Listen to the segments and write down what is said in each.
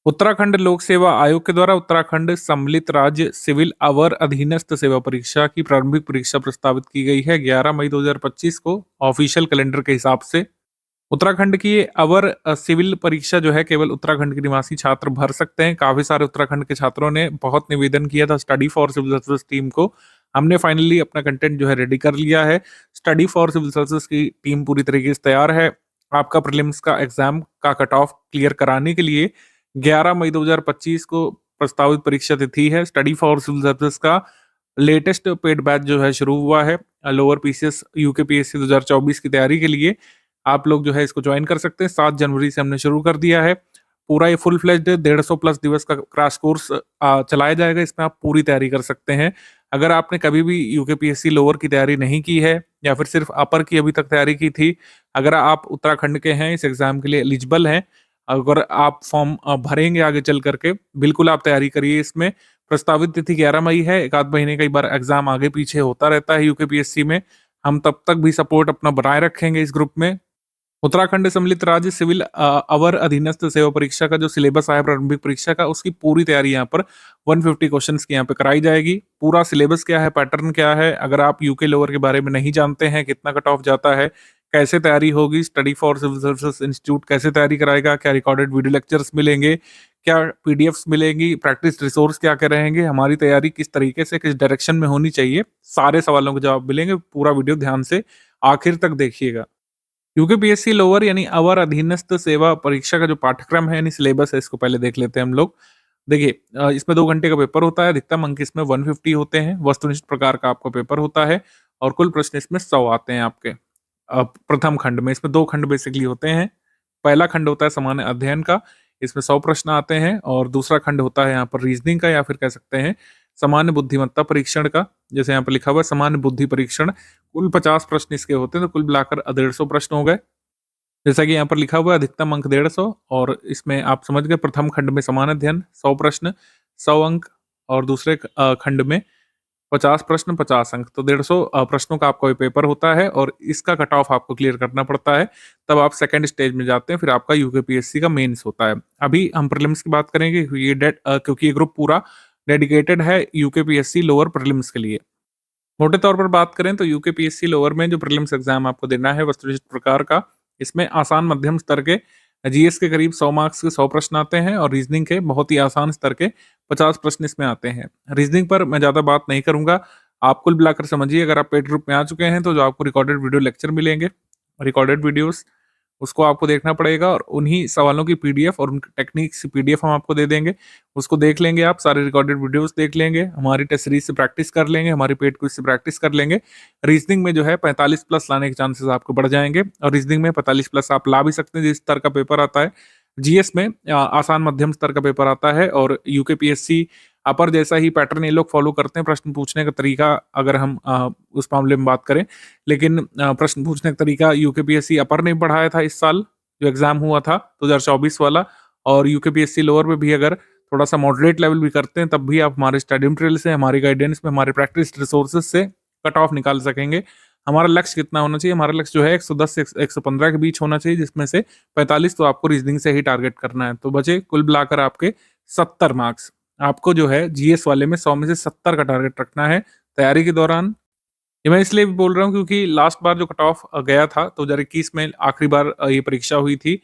उत्तराखंड लोक सेवा आयोग के द्वारा उत्तराखंड सम्मिलित राज्य सिविल अवर अधीनस्थ सेवा परीक्षा की प्रारंभिक परीक्षा प्रस्तावित की गई है 11 मई 2025 को ऑफिशियल कैलेंडर के हिसाब से। उत्तराखंड की ये अवर सिविल परीक्षा जो है केवल उत्तराखंड के निवासी छात्र भर सकते हैं। काफी सारे उत्तराखंड के छात्रों ने बहुत निवेदन किया था study for civil service team को। हमने फाइनली अपना कंटेंट जो है रेडी कर लिया है। स्टडी फॉर सिविल सर्विस की टीम पूरी तरीके से तैयार है। आपका प्रीलिम्स का एग्जाम का कट ऑफ क्लियर कराने के लिए 11 मई 2025 को प्रस्तावित परीक्षा तिथि है। स्टडी फॉर सिविल सर्विस का लेटेस्ट पेड बैच जो है शुरू हुआ है लोअर पीसीएस यूकेपीएससी 2024 की तैयारी के लिए। आप लोग जो है इसको ज्वाइन कर सकते हैं। 7 जनवरी से हमने शुरू कर दिया है। पूरा ये फुल फ्लेज्ड 150 प्लस दिवस का क्रैश कोर्स चलाया जाएगा। इसमें आप पूरी तैयारी कर सकते हैं। अगर आपने कभी भी यूकेपीएससी लोअर की तैयारी नहीं की है या फिर सिर्फ अपर की अभी तक तैयारी की थी, अगर आप उत्तराखंड के हैं, इस एग्जाम के लिए एलिजिबल हैं, अगर आप फॉर्म भरेंगे आगे चल करके, बिल्कुल आप तैयारी करिए इसमें। प्रस्तावित तिथि 11 मई है। एक आध महीने कई बार एग्जाम आगे पीछे होता रहता है यूकेपीएससी में। हम तब तक भी सपोर्ट अपना बनाए रखेंगे इस ग्रुप में। उत्तराखंड सम्मिलित राज्य सिविल अवर अधीनस्थ सेवा परीक्षा का जो सिलेबस आया प्रारंभिक परीक्षा का, उसकी पूरी तैयारी यहाँ पर 150 क्वेश्चंस की यहाँ पे कराई जाएगी। पूरा सिलेबस क्या है, पैटर्न क्या है, अगर आप यूके लोअर के बारे में नहीं जानते हैं, कितना कट ऑफ जाता है, कैसे तैयारी होगी, study for civil services institute कैसे तैयारी कराएगा, क्या रिकॉर्डेड वीडियो लेक्चर्स मिलेंगे, क्या पीडीएफ्स मिलेंगी, प्रैक्टिस रिसोर्स क्या क्या रहेंगे, हमारी तैयारी किस तरीके से किस डायरेक्शन में होनी चाहिए, सारे सवालों के जवाब मिलेंगे। पूरा वीडियो ध्यान से आखिर तक देखिएगा। यूकेपीएससी लोअर यानी अवर अधीनस्थ सेवा परीक्षा का जो पाठ्यक्रम है यानी सिलेबस है, इसको पहले देख लेते हैं हम लोग। देखिए इसमें 2 घंटे का पेपर होता है। अधिकतम अंक इसमें 150 होते हैं। वस्तुनिष्ठ प्रकार का आपका पेपर होता है और कुल प्रश्न इसमें 100 आते हैं आपके। प्रथम खंड में इसमें 2 खंड बेसिकली होते हैं। पहला खंड होता है सामान्य अध्ययन का, इसमें 100 प्रश्न आते हैं, और दूसरा खंड होता है यहाँ पर रीजनिंग का, या फिर कह सकते हैं सामान्य बुद्धिमत्ता परीक्षण का। जैसे यहाँ पर लिखा हुआ है सामान्य बुद्धि परीक्षण, कुल 50 प्रश्न इसके होते हैं, तो कुल मिलाकर 150 प्रश्न हो गए। जैसा कि यहाँ पर लिखा हुआ है अधिकतम अंक 150, और इसमें आप समझ गए प्रथम खंड में सामान्य अध्ययन 100 प्रश्न 100 अंक, और दूसरे खंड में 50 प्रश्न 50 अंक, तो 150 प्रश्नों का आपका ये पेपर होता है, और इसका कट ऑफ आपको क्लियर करना पड़ता है। तब आप सेकंड स्टेज में जाते हैं, फिर आपका यूकेपीएससी का मेंस होता है। अभी हम प्रीलिम्स की बात करेंगे क्योंकि ये ग्रुप पूरा डेडिकेटेड है यूकेपीएससी लोअर प्रीलिम्स के लिए। मोटे तौर पर बात करें तो यूकेपीएससी लोअर में जो प्रीलिम्स एग्जाम आपको देना है वस्तुनिष्ठ प्रकार का, इसमें आसान मध्यम स्तर के जीएस के करीब 100 मार्क्स के 100 प्रश्न आते हैं, और रीजनिंग के बहुत ही आसान स्तर के 50 प्रश्न इसमें आते हैं। रीजनिंग पर मैं ज़्यादा बात नहीं करूंगा। आप कुल मिलाकर समझिए, अगर आप पेड ग्रुप में आ चुके हैं तो जो आपको रिकॉर्डेड वीडियो लेक्चर मिलेंगे, रिकॉर्डेड वीडियोस, उसको आपको देखना पड़ेगा, और उन्हीं सवालों की पीडीएफ और उनकी टेक्निक्स की पीडीएफ हम आपको दे देंगे। उसको देख लेंगे, आप सारे रिकॉर्डेड वीडियोस देख लेंगे, हमारी टेस्ट सीरीज से प्रैक्टिस कर लेंगे, हमारी पेड क्विज से प्रैक्टिस कर लेंगे। रीजनिंग में जो है 45 प्लस लाने के चांसेस आपको बढ़ जाएंगे, और रीजनिंग में 45 प्लस आप ला भी सकते हैं जिस स्तर का पेपर आता है। जीएस में आसान मध्यम स्तर का पेपर आता है, और यूकेपीएससी अपर जैसा ही पैटर्न ये लोग फॉलो करते हैं प्रश्न पूछने का तरीका, अगर हम उस मामले में बात करें। लेकिन प्रश्न पूछने का तरीका यूकेपीएससी अपर ने बढ़ाया था इस साल जो एग्जाम हुआ था 2024 वाला, और यूकेपीएससी लोअर में भी अगर थोड़ा सा मॉडरेट लेवल भी करते हैं, तब भी आप हमारे स्टडी मटेरियल से, हमारी गाइडेंस में, हमारे प्रैक्टिस रिसोर्सेज से कट ऑफ निकाल सकेंगे। हमारा लक्ष्य कितना होना चाहिए? हमारा लक्ष्य जो है 110 से 115 के बीच होना चाहिए, जिसमें से 45 तो आपको रीजनिंग से ही टारगेट करना है। तो बचे कुल मिलाकर आपके 70 मार्क्स। आपको जो है जीएस वाले में 100 में से 70 का टारगेट रखना है तैयारी के दौरान। ये मैं इसलिए भी बोल रहा हूँ क्योंकि लास्ट बार जो कट ऑफ गया था 2021 में आखिरी बार ये परीक्षा हुई थी।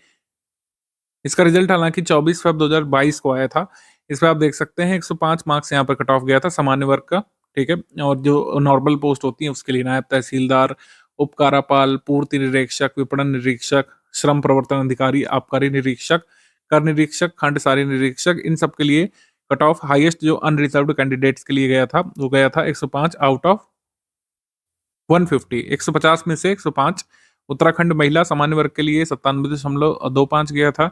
इसका रिजल्ट हालांकि 24 फरवरी 2022 को आया था। इसमें आप देख सकते हैं 105 मार्क्स यहाँ पर कट ऑफ गया था सामान्य वर्ग का, ठीक है। और जो नॉर्मल पोस्ट होती है उसके लिए नायब तहसीलदार, उपकारापाल, पूर्ति निरीक्षक, विपणन निरीक्षक, श्रम प्रवर्तन अधिकारी, आबकारी निरीक्षक, कर निरीक्षक, खंड सारी निरीक्षक, इन सब के लिए कट ऑफ हाईएस्ट जो अनरिजर्व्ड कैंडिडेट्स के लिए गया था वो गया था 105 आउट ऑफ 150। 150 में से 105। उत्तराखंड महिला सामान्य वर्ग के लिए 97.25 गया था,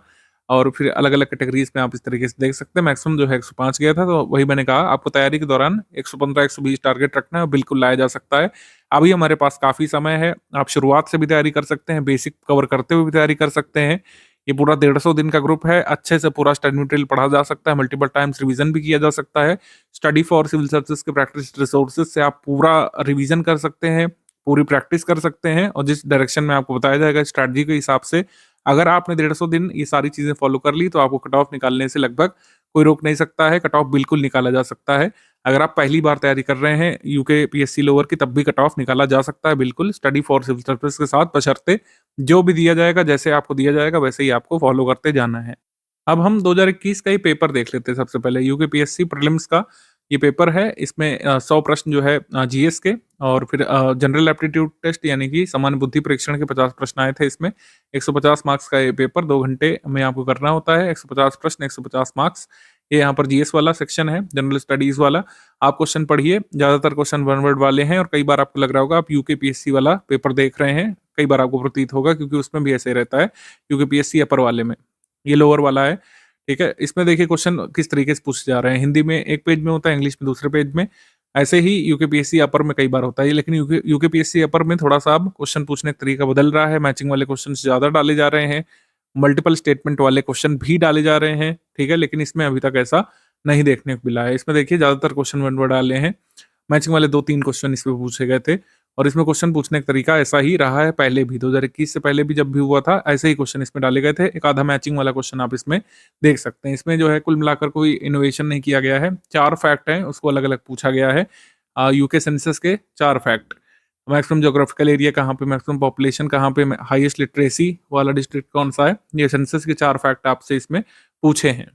और फिर अलग अलग कैटेगरीज में आप इस तरीके से देख सकते हैं। मैक्सिमम जो है 105 गया था। तो वही मैंने कहा, आपको तैयारी के दौरान 115 120 टारगेट रखना है, बिल्कुल लाया जा सकता है। अभी हमारे पास काफी समय है। आप शुरुआत से भी तैयारी कर सकते हैं, बेसिक कवर करते हुए भी तैयारी कर सकते हैं। ये पूरा 150 दिन का ग्रुप है। अच्छे से पूरा स्टडी मटेरियल पढ़ा जा सकता है, मल्टीपल टाइम्स रिवीजन भी किया जा सकता है। स्टडी फॉर सिविल सर्विसेज के प्रैक्टिस रिसोर्सेज से आप पूरा रिवीजन कर सकते हैं, पूरी प्रैक्टिस कर सकते हैं और जिस डायरेक्शन में आपको बताया जाएगा स्ट्रैटेजी के हिसाब से, अगर आपने 150 दिन ये सारी चीज़ें फ़ॉलो कर ली, तो आपको कट ऑफ निकालने से लगभग कोई रोक नहीं सकता है, कट ऑफ बिल्कुल निकाला जा सकता है। अगर आप पहली बार तैयारी कर रहे हैं यूके पीएससी लोअर की, तब भी कट ऑफ निकाला जा सकता है बिल्कुल, स्टडी फॉर सिविल सर्विस के साथ, बशर्ते जो भी दिया जाएगा, जैसे आपको दिया जाएगा वैसे ही आपको फ़ॉलो करते जाना है। अब हम 2021 का ही पेपर देख लेते हैं सबसे पहले, यूकेपीएससी प्रीलिम्स का ये पेपर है। इसमें 100 प्रश्न जो है जीएस के, और फिर जनरल एप्टीट्यूड टेस्ट यानी कि सामान्य बुद्धि परीक्षण के 50 प्रश्न आए थे इसमें। 150 मार्क्स का ये पेपर 2 घंटे में आपको करना होता है। 150 प्रश्न, 150 मार्क्स। ये यहाँ पर जीएस वाला सेक्शन है, जनरल स्टडीज़ वाला। आप क्वेश्चन पढ़िए, ज़्यादातर क्वेश्चन वन वर्ड वाले हैं और कई बार आपको लग रहा होगा आप यूकेपीएससी वाला पेपर देख रहे हैं। कई बार आपको प्रतीत होगा, क्योंकि उसमें भी ऐसे ही रहता है यूकेपीएससी अपर वाले में। ये लोअर वाला है, ठीक है? इसमें देखिए क्वेश्चन किस तरीके से पूछे जा रहे हैं। हिंदी में एक पेज में होता है, इंग्लिश में दूसरे पेज में। ऐसे ही यूकेपीएससी अपर में कई बार होता है, लेकिन यूकेपीएससी अपर में थोड़ा-सा अब क्वेश्चन पूछने का तरीका बदल रहा है। मैचिंग वाले क्वेश्चन्स ज़्यादा डाले जा रहे हैं, मल्टीपल स्टेटमेंट वाले क्वेश्चन भी डाले जा रहे हैं, ठीक है? लेकिन इसमें अभी तक ऐसा नहीं देखने को मिला है। इसमें देखिए ज़्यादातर क्वेश्चन वन वर्ड डाले हैं। मैचिंग वाले 2-3 क्वेश्चन इसमें पूछे गए थे और इसमें क्वेश्चन पूछने का तरीका ऐसा ही रहा है पहले भी। 2021 से पहले भी जब भी हुआ था, ऐसे ही क्वेश्चन इसमें डाले गए थे। एक आधा मैचिंग वाला क्वेश्चन आप इसमें देख सकते हैं। इसमें जो है कुल मिलाकर कोई इनोवेशन नहीं किया गया है। 4 फैक्ट हैं, उसको अलग-अलग पूछा गया है। यूके सेंसस के 4 फैक्ट। मैक्सिमम ज्योग्राफिकल एरिया कहाँ पे, मैक्सिमम पॉपुलेशन कहाँ पे, हाईएस्ट लिटरेसी वाला डिस्ट्रिक्ट कौन-सा है, ये सेंसस के 4 फैक्ट आपसे इसमें पूछे हैं।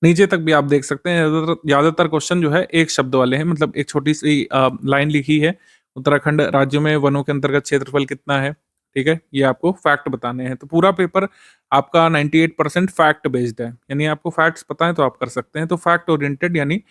नीचे तक भी आप देख सकते हैं, ज़्यादातर ज़्यादातर क्वेश्चन जो है एक शब्द वाले हैं, मतलब एक छोटी-सी लाइन लिखी है, उत्तराखंड राज्य में वनों के अंतर्गत क्षेत्रफल कितना है, ठीक है? ये आपको फैक्ट बताने हैं। तो पूरा पेपर आपका 98% फैक्ट बेस्ड है, यानी आपको फैक्ट्स पता है तो आप कर सकते हैं। तो फैक्ट ओरिएंटेड यानी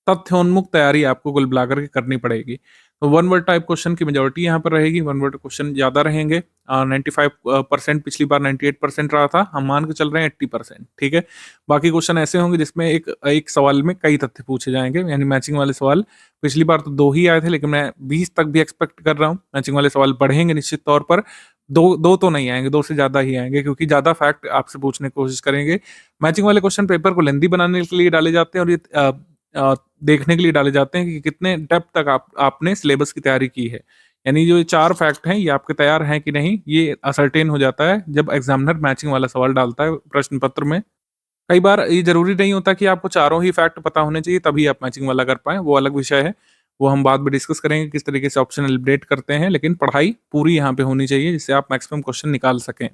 तथ्योन्मुख तैयारी आपको कुल मिलाकर के करनी पड़ेगी। तो वन वर्ड टाइप क्वेश्चन की मेजॉरिटी यहाँ पर रहेगी, वन वर्ड क्वेश्चन ज़्यादा रहेंगे। 95% पिछली बार 98% रहा था, हम मान के चल रहे हैं 80%, ठीक है? बाकी क्वेश्चन ऐसे होंगे जिसमें एक एक सवाल में कई तथ्य पूछे जाएँगे, यानी मैचिंग वाले सवाल। पिछली बार तो 2 ही आए थे, लेकिन मैं 20 तक भी एक्सपेक्ट कर रहा हूँ। मैचिंग वाले सवाल बढ़ेंगे निश्चित तौर पर। 2 तो नहीं आएँगे, 2 से ज़्यादा ही आएँगे, क्योंकि ज़्यादा फैक्ट आपसे पूछने की कोशिश करेंगे। मैचिंग वाले क्वेश्चन पेपर को लेंथी बनाने के लिए डाले जाते हैं और ये अ, देखने के लिए डाले जाते हैं कि कितने डेप्थ तक आपने सिलेबस की तैयारी की है। यानी जो ये 4 फैक्ट हैं, ये आपके तैयार हैं कि नहीं, ये असर्टेन हो जाता है जब एग्ज़ामिनर मैचिंग वाला सवाल डालता है प्रश्न पत्र में। कई बार ये ज़रूरी नहीं होता कि आपको चारों ही फैक्ट पता होने चाहिए तभी आप मैचिंग वाला कर पाएँ, वो अलग विषय है। वो हम बाद में डिस्कस करेंगे किस तरीके से ऑप्शन एलिमिनेट करते हैं, लेकिन पढ़ाई पूरी यहाँ पे होनी चाहिए जिससे आप मैक्सिमम क्वेश्चन निकाल सकें।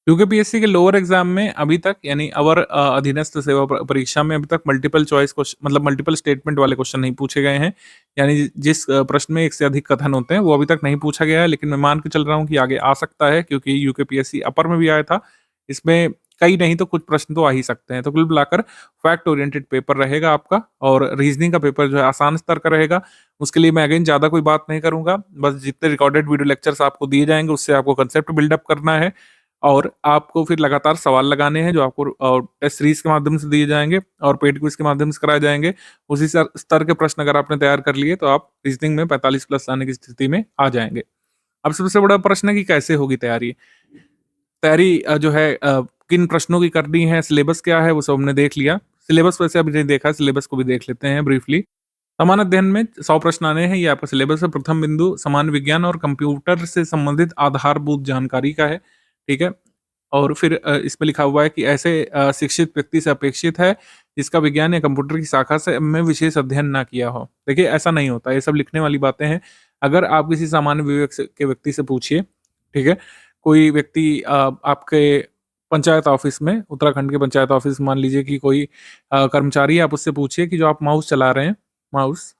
यूकेपीएससी के लोअर एग्जाम में अभी तक, यानी अवर अधीनस्थ सेवा परीक्षा में अभी तक मल्टीपल चॉइस क्वेश्चन, मतलब मल्टीपल स्टेटमेंट वाले क्वेश्चन नहीं पूछे गए हैं। यानी जिस प्रश्न में एक से अधिक कथन होते हैं वो अभी तक नहीं पूछा गया है, लेकिन मैं मान के चल रहा हूँ कि आगे आ सकता है, क्योंकि यूकेपीएससी अपर में भी आया था। इसमें कई नहीं तो कुछ प्रश्न तो आ ही सकते हैं। तो कुल मिलाकर फैक्ट ओरिएंटेड पेपर रहेगा आपका, और रीजनिंग का पेपर जो है आसान स्तर का रहेगा। उसके लिए मैं अगेन ज़्यादा कोई बात नहीं करूंगा, बस जितने रिकॉर्डेड वीडियो लेक्चर्स आपको दिए जाएंगे उससे आपको कंसेप्ट बिल्डअप करना है, और आपको फिर लगातार सवाल लगाने हैं जो आपको टेस्ट सीरीज के माध्यम से दिए जाएँगे और पेड क्विज़ के माध्यम से कराए जाएँगे। उसी स्तर के प्रश्न अगर आपने तैयार कर लिए तो आप रीजनिंग में 45 प्लस लाने की स्थिति में आ जाएँगे। अब सबसे बड़ा प्रश्न है कि कैसे होगी तैयारी? तैयारी जो है किन प्रश्नों की करनी है, सिलेबस क्या है, वो सब हमने देख लिया। सिलेबस वैसे अभी नहीं देखा, सिलेबस को भी देख लेते हैं ब्रीफली। सामान्य अध्ययन में 100 प्रश्न आने हैं, ये आपका सिलेबस है। प्रथम बिंदु सामान्य विज्ञान और कंप्यूटर से संबंधित आधारभूत जानकारी का है, ठीक है? और फिर इसमें लिखा हुआ है कि ऐसे शिक्षित व्यक्ति से अपेक्षित है जिसका विज्ञान या कंप्यूटर की शाखा से में विशेष अध्ययन ना किया हो। देखिए ऐसा नहीं होता, ये सब लिखने वाली बातें हैं। अगर आप किसी सामान्य विवेक के व्यक्ति से पूछिए, ठीक है? कोई व्यक्ति आपके पंचायत ऑफिस में, उत्तराखंड के पंचायत ऑफिस मान लीजिए कि कोई कर्मचारी है, आप उससे पूछिए कि जो आप माउस चला रहे हैं, माउस,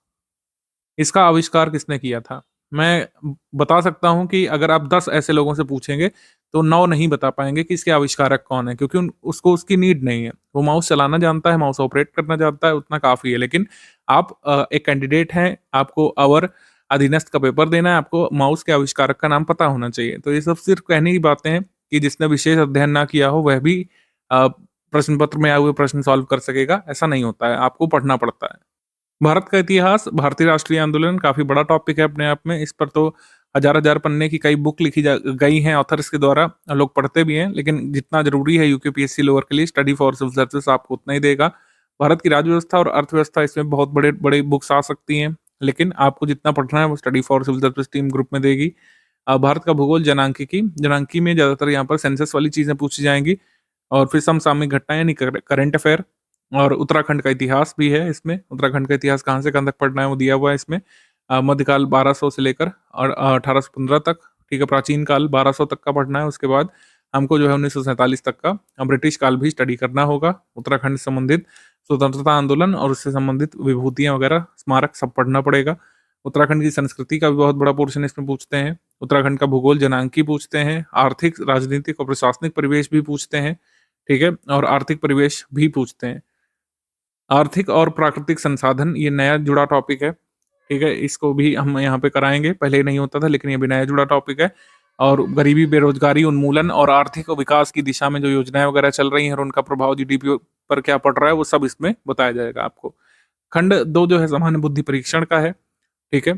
इसका आविष्कार किसने किया था? मैं बता सकता हूँ कि अगर आप 10 ऐसे लोगों से पूछेंगे, तो 9 नहीं बता पाएँगे कि इसके आविष्कारक कौन है, क्योंकि उन उसको उसकी नीड नहीं है। वो माउस चलाना जानता है, माउस ऑपरेट करना जानता है, उतना काफ़ी है। लेकिन आप एक कैंडिडेट हैं, आपको अवर अधीनस्थ का पेपर देना है, आपको माउस के आविष्कारक का नाम पता होना चाहिए। तो ये सब सिर्फ़ कहने की बातें हैं कि जिसने विशेष अध्ययन ना किया हो, वह भी प्रश्न पत्र में आए हुए प्रश्न सॉल्व कर सकेगा, ऐसा नहीं होता है, आपको पढ़ना पड़ता है। भारत का इतिहास, भारतीय राष्ट्रीय आंदोलन काफ़ी बड़ा टॉपिक है अपने आप में। इस पर तो हज़ार-हज़ार पन्ने की कई बुक लिखी जा गई हैं ऑथर्स के द्वारा, लोग पढ़ते भी हैं, लेकिन जितना ज़रूरी है यूकेपीएससी लोअर के लिए स्टडी फॉर सिविल सर्विसेज आपको उतना ही देगा। भारत की राज्य व्यवस्था और अर्थव्यवस्था, इसमें बहुत बड़े-बड़े बुक्स आ सकती हैं। लेकिन आपको जितना पढ़ना है वो study for civil service team group में देगी। भारत का भूगोल, जनांकिकी में ज़्यादातर यहाँ पर सेंसस वाली चीज़ें पूछी जाएँगी और फिर समसामयिक घटनाएँ यानी करंट अफेयर और उत्तराखंड का इतिहास भी है इसमें। उत्तराखंड का इतिहास कहाँ से कहाँ तक पढ़ना है वो दिया हुआ है इसमें। मध्यकाल 1200 से लेकर और 1815 तक, ठीक है, प्राचीन काल 1200 तक का पढ़ना है। उसके बाद हमको जो है 1947 तक का ब्रिटिश काल भी स्टडी करना होगा। उत्तराखंड से संबंधित स्वतंत्रता आंदोलन और उससे संबंधित विभूतियाँ वगैरह, स्मारक सब पढ़ना पड़ेगा। उत्तराखंड की संस्कृति का भी बहुत बड़ा पोर्शन इसमें पूछते हैं। उत्तराखंड का भूगोल, जनांकी पूछते हैं। आर्थिक, राजनीतिक और प्रशासनिक परिवेश भी पूछते हैं, ठीक है? और आर्थिक परिवेश भी पूछते हैं। आर्थिक और प्राकृतिक संसाधन, ये नया जुड़ा टॉपिक है, ठीक है? इसको भी हम यहाँ पे कराएँगे, पहले नहीं होता था लेकिन ये भी नया जुड़ा टॉपिक है। और गरीबी, बेरोज़गारी उन्मूलन और आर्थिक विकास की दिशा में जो योजनाएँ वगैरह चल रही हैं और उनका प्रभाव जीडीपी पर क्या पड़ रहा है, वो सब इसमें बताया जाएगा आपको। खंड 2 जो है सामान्य बुद्धि परीक्षण का है, ठीक है?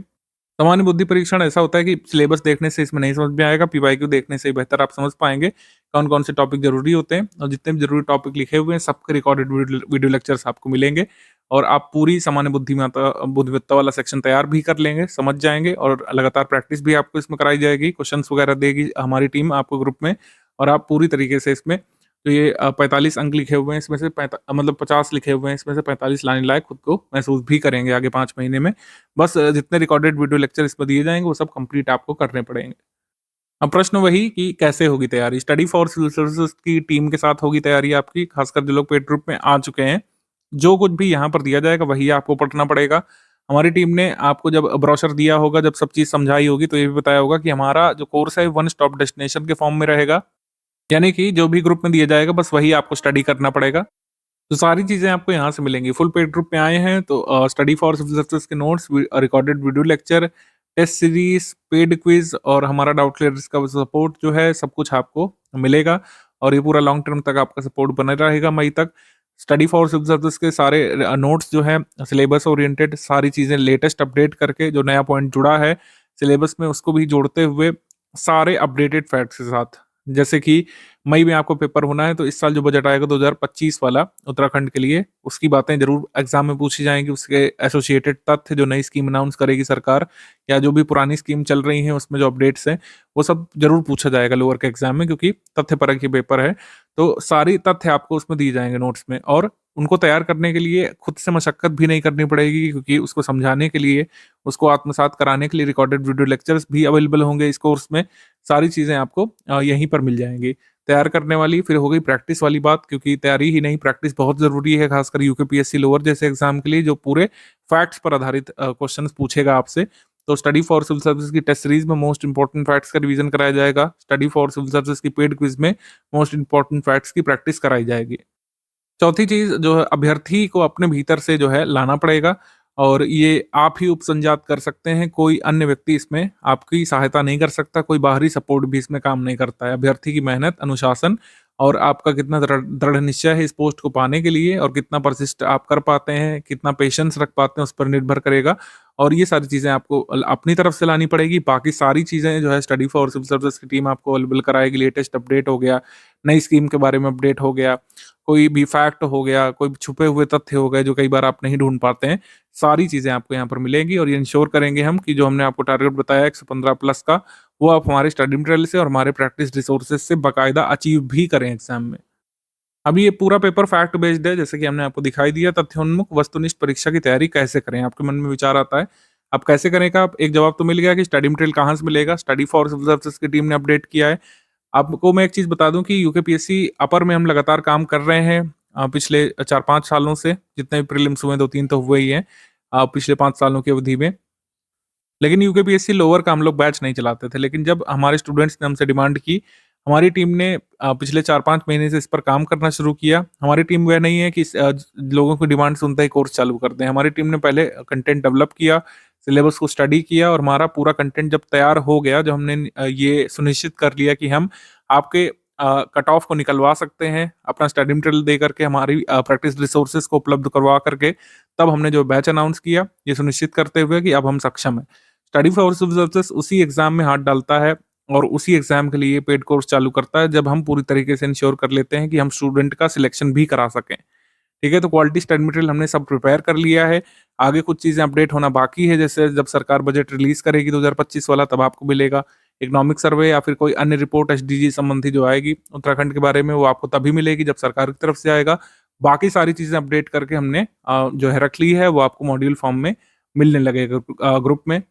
सामान्य बुद्धि परीक्षण ऐसा होता है कि सिलेबस देखने से इसमें नहीं समझ में आएगा, पीवाईक्यू देखने से ही बेहतर आप समझ पाएँगे, कौन-कौन से टॉपिक ज़रूरी होते हैं और जितने भी ज़रूरी टॉपिक लिखे हुए हैं, सबके रिकॉर्डेड वीडियो लेक्चर्स आपको मिलेंगे और आप पूरी सामान्य बुद्धिमत्ता वाला सेक्शन तैयार भी कर लेंगे, समझ जाएँगे और लगातार प्रैक्टिस भी आपको इसमें कराई जाएगी, क्वेश्चंस वगैरह देगी हमारी टीम आपको ग्रुप में और आप पूरी तरीके से इसमें तो ये 45 अंक लिखे हुए हैं, इसमें से 50 लिखे हुए हैं, इसमें से 45 लाने लायक खुद को महसूस भी करेंगे आगे 5 महीने में। बस जितने रिकॉर्डेड वीडियो लेक्चर इसमें दिए जाएँगे, वो सब कंप्लीट आपको करने पड़ेंगे। अब प्रश्न वही कि कैसे होगी तैयारी? स्टडी फॉर सिविल सर्विसेज़ की टीम के साथ होगी तैयारी आपकी, खासकर जो लोग पेड ग्रुप में आ चुके हैं। जो कुछ भी यहाँ पर दिया जाएगा, वही आपको पढ़ना पड़ेगा। हमारी टीम ने आपको जब ब्रोशर दिया होगा, जब सब चीज़ समझाई होगी, तो ये भी बताया होगा कि हमारा जो कोर्स है, वन स्टॉप डेस्टिनेशन के फॉर्म में रहेगा। यानी कि जो भी ग्रुप में दिया जाएगा, बस वही आपको स्टडी करना पड़ेगा। तो सारी चीज़ें आपको यहाँ से मिलेंगी। फुल पेड ग्रुप में आए हैं तो स्टडी फॉर सिविल सर्विसेज के notes, recorded video lecture, test series, paid quiz और हमारा डाउट क्लियरेंस का सपोर्ट जो है, सब कुछ आपको मिलेगा और ये पूरा लॉन्ग टर्म तक आपका सपोर्ट बना रहेगा मई तक। स्टडी फॉर सिविल सर्विसेज के सारे नोट्स जो हैं, सिलेबस ओरिएंटेड सारी चीज़ें लेटेस्ट अपडेट करके जो नया पॉइंट जुड़ा है सिलेबस में, उसको भी जोड़ते हुए सारे अपडेटेड फैक्ट्स के साथ। जैसे कि मई में आपको पेपर होना है, तो इस साल जो बजट आएगा 2025 वाला उत्तराखंड के लिए, उसकी बातें ज़रूर एग्ज़ाम में पूछी जाएँगी। उसके एसोसिएटेड तथ्य, जो नई स्कीम अनाउंस करेगी सरकार या जो भी पुरानी स्कीम चल रही हैं, उसमें जो अपडेट्स हैं, वो सब ज़रूर पूछा जाएगा लोअर के एग्ज़ाम में, क्योंकि तथ्य परक ये पेपर है। तो सारी तथ्य आपको उसमें दिए जाएँगे नोट्स में और उनको तैयार करने के लिए खुद से मशक्कत भी नहीं करनी पड़ेगी, क्योंकि उसको समझाने के लिए, उसको आत्मसात कराने के लिए रिकॉर्डेड वीडियो लेक्चर्स भी अवेलेबल होंगे इस कोर्स में। सारी चीज़ें आपको यहीं पर मिल जाएँगी। तैयार करने वाली फिर हो गई प्रैक्टिस वाली बात, क्योंकि तैयारी ही नहीं, प्रैक्टिस बहुत ज़रूरी है, खासकर यूकेपीएससी लोअर जैसे एग्जाम के लिए, जो पूरे फैक्ट्स पर आधारित क्वेश्चंस पूछेगा आपसे। तो स्टडी फॉर सिविल सर्विसेज की टेस्ट सीरीज में मोस्ट इंपोर्टेंट फैक्ट्स का रिवीजन कराया जाएगा। स्टडी फॉर सिविल सर्विसेज की पेड क्विज में मोस्ट इंपोर्टेंट फैक्ट्स की प्रैक्टिस कराई जाएगी। चौथी चीज़ जो है, अभ्यर्थी को अपने भीतर से जो है लाना पड़ेगा और ये आप ही उपसंजात कर सकते हैं। कोई अन्य व्यक्ति इसमें आपकी सहायता नहीं कर सकता, कोई बाहरी सपोर्ट भी इसमें काम नहीं करता है। अभ्यर्थी की मेहनत, अनुशासन और आपका कितना दृढ़ दृढ़ निश्चय है इस पोस्ट को पाने के लिए और कितना परसिस्ट आप कर पाते हैं, कितना पेशेंस रख पाते हैं, उस पर निर्भर करेगा। और ये सारी चीज़ें आपको अपनी तरफ से लानी पड़ेगी। बाकी सारी चीज़ें जो है स्टडी फॉर सिविल सर्विसेज की टीम आपको अवेलेबल कराएगी। लेटेस्ट अपडेट हो गया, नई स्कीम के बारे में अपडेट हो गया, कोई भी फैक्ट हो गया, कोई छुपे हुए तथ्य हो गए जो कई बार आप नहीं ढूँढ पाते हैं, सारी चीज़ें आपको यहाँ पर मिलेंगी और ये इंश्योर करेंगे हम कि जो हमने आपको टारगेट बताया 115 प्लस का, वो आप हमारे स्टडी मटेरियल से और हमारे प्रैक्टिस रिसोर्सेज से बाकायदा अचीव भी करें एग्जाम में। अभी ये पूरा पेपर फैक्ट बेस्ड है, जैसे कि हमने आपको दिखाई दिया। तथ्योन्मुख वस्तुनिष्ठ परीक्षा की तैयारी कैसे करें? आपके मन में विचार आता है, अब कैसे करें का एक जवाब तो मिल गया कि स्टडी मटेरियल कहाँ से मिलेगा। स्टडी फॉर सिविल सर्विसेज की टीम ने अपडेट किया है। आपको मैं एक चीज़ बता दूँ कि यूकेपीएससी अपर में हम लगातार काम कर रहे हैं पिछले 4-5 सालों से। जितने भी प्रीलिम्स हुए 2-3 तो हुए ही हैं पिछले 5 सालों की अवधि में। लेकिन यूकेपीएससी लोअर का हम लोग बैच नहीं चलाते थे। लेकिन जब हमारे स्टूडेंट्स ने हमसे डिमांड की, हमारी टीम ने पिछले 4-5 महीने से इस पर काम करना शुरू किया। हमारी टीम वह नहीं है कि लोगों की डिमांड सुनते ही कोर्स चालू कर दें। हमारी टीम ने पहले कंटेंट डेवलप किया, सिलेबस को स्टडी किया और हमारा पूरा कंटेंट जब तैयार हो गया, जब हमने ये सुनिश्चित कर लिया कि हम आपके कट ऑफ को निकलवा सकते हैं, अपना स्टडी मटेरियल दे करके, हमारी प्रैक्टिस रिसोर्सेज को उपलब्ध करवा करके, तब हमने जो बैच अनाउंस किया, ये सुनिश्चित करते हुए कि अब हम सक्षम हैं। स्टडी फॉर सिविल सर्विसेज उसी एग्जाम में हाथ डालता है और उसी एग्जाम के लिए पेड कोर्स चालू करता है, जब हम पूरी तरीके से इंश्योर कर लेते हैं कि हम स्टूडेंट का सिलेक्शन भी करा सकें। ठीक है? तो क्वालिटी स्टडी मटेरियल हमने सब प्रिपेयर कर लिया है। आगे कुछ चीज़ें अपडेट होना बाकी है, जैसे जब सरकार बजट रिलीज़ करेगी 2025 वाला, तब आपको मिलेगा। इकोनॉमिक सर्वे या फिर कोई अन्य रिपोर्ट एसडीजी संबंधी जो आएगी उत्तराखंड के बारे में, वो आपको तभी मिलेगी जब सरकार की तरफ से आएगा। बाकी सारी चीज़ें अपडेट करके हमने जो है रख ली है, वो आपको मॉड्यूल फॉर्म में मिलने लगेगा ग्रुप में।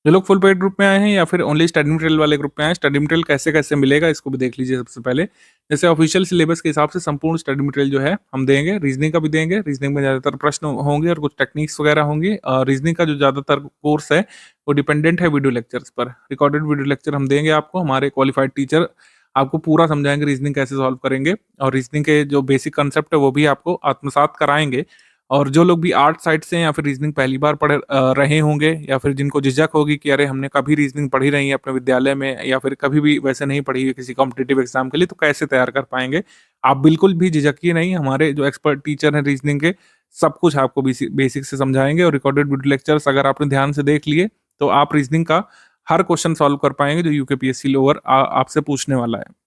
जो लोग फुल पेड ग्रुप में आए हैं या फिर ओनली स्टडी मटेरियल वाले ग्रुप में आए हैं, स्टडी मटेरियल कैसे-कैसे मिलेगा इसको भी देख लीजिए सबसे पहले। जैसे ऑफिशियल सिलेबस के हिसाब से संपूर्ण स्टडी मटेरियल जो है हम देंगे, रीजनिंग का भी देंगे। रीजनिंग में ज़्यादातर प्रश्न होंगे और कुछ टेक्निक्स वगैरह होंगी। रीजनिंग का जो ज़्यादातर कोर्स है, वो डिपेंडेंट है वीडियो लेक्चर्स पर। रिकॉर्डेड वीडियो लेक्चर हम देंगे आपको, हमारे क्वालिफाइड टीचर आपको पूरा समझाएँगे रीजनिंग कैसे सॉल्व करेंगे, और रीजनिंग के जो बेसिक कांसेप्ट है वो भी आपको आत्मसात कराएँगे। और जो लोग भी आर्ट साइड से हैं या फिर रीजनिंग पहली बार पढ़ रहे होंगे, या फिर जिनको झिझक होगी कि अरे हमने कभी रीजनिंग पढ़ी नहीं है अपने विद्यालय में, या फिर कभी भी वैसे नहीं पढ़ी है किसी कॉम्पिटिटिव एग्जाम के लिए, तो कैसे तैयार कर पाएंगे। आप बिल्कुल भी झिझकिए नहीं, हमारे जो एक्सपर्ट टीचर हैं रीजनिंग के, सब कुछ आपको बेसिक से समझाएंगे। और रिकॉर्डेड वीडियो लेक्चर्स अगर आपने ध्यान से देख लिए, तो आप रीजनिंग का हर क्वेश्चन सॉल्व कर पाएंगे जो यूकेपीएससी लोअर आपसे पूछने वाला है।